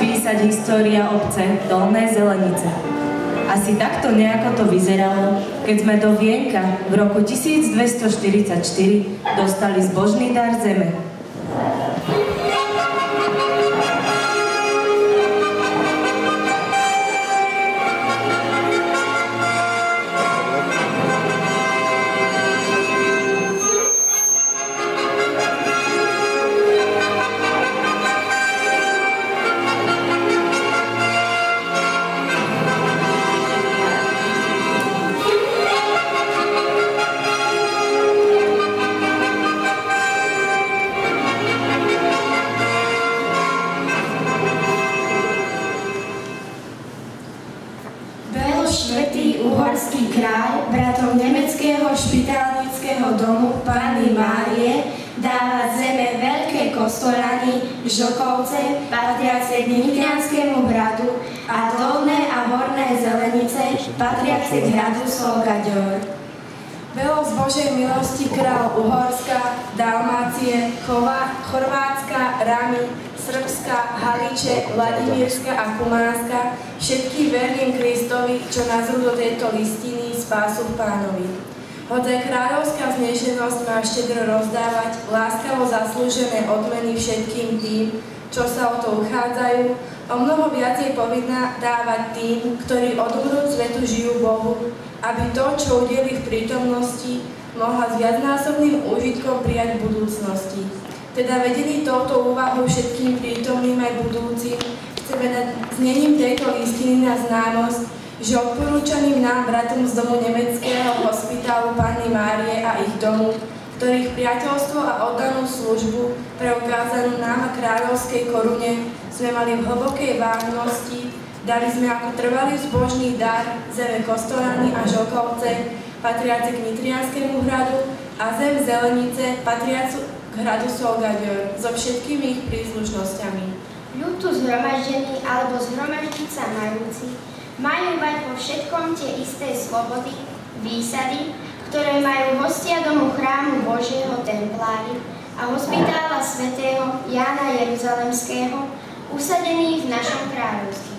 písať história obce Dolné Zelenice. Asi takto nejako to vyzeralo, keď sme do vienka v roku 1244 dostali zbožný dar zeme. Uhorský kráľ bratom nemeckého špitálnického domu Panny Márie dáva zeme Veľké Kostolany, Žokovce, patriace k Nitrianskému hradu a Dolné a Horné Zelenice, patriace k hradu Solgaďor. Veľo z Božej milosti kráľ Uhorska, Dalmácie, Chorvátska, Ramy, Srbska, Haliče, Vladimírska a Kumánska, všetky verným Kristovi, čo nazrú do tejto listiny, spásu v Pánovi. Hoď kráľovská vznešenosť má štedro rozdávať láskavo zaslúžené odmeny všetkým tým, čo sa o to uchádzajú, o mnoho viacej povinná dávať tým, ktorí od úrod svetu žijú Bohu, aby to, čo udeli v prítomnosti, mohla s viacnásobným úžitkom prijať v budúcnosti. Teda vedení touto úvahou všetkým prítomným aj budúcim, chceme dať znením tejto listiny na známosť, že odporúčaným nám bratom z domu nemeckého hospitálu Panny Márie a ich domu, ktorých priateľstvo a oddanú službu preukázanú nám a kráľovskej korune sme mali v hlbokej vážnosti, dali sme ako trvalý zbožný dar zeme Kostolany a Žokovce, patriace k Nitrianskému hradu a zem Zelenice, patriacu k hradu Solgaďor, so všetkými ich príslušnosťami. Ľud tu zhromaždený alebo zhromaždiť sa majúci majú mať vo všetkom tie isté slobody, výsady, ktoré majú hostia domu chrámu Božieho templári a hospitála svätého Jána Jeruzalemského, usadený v našom kráľovstve.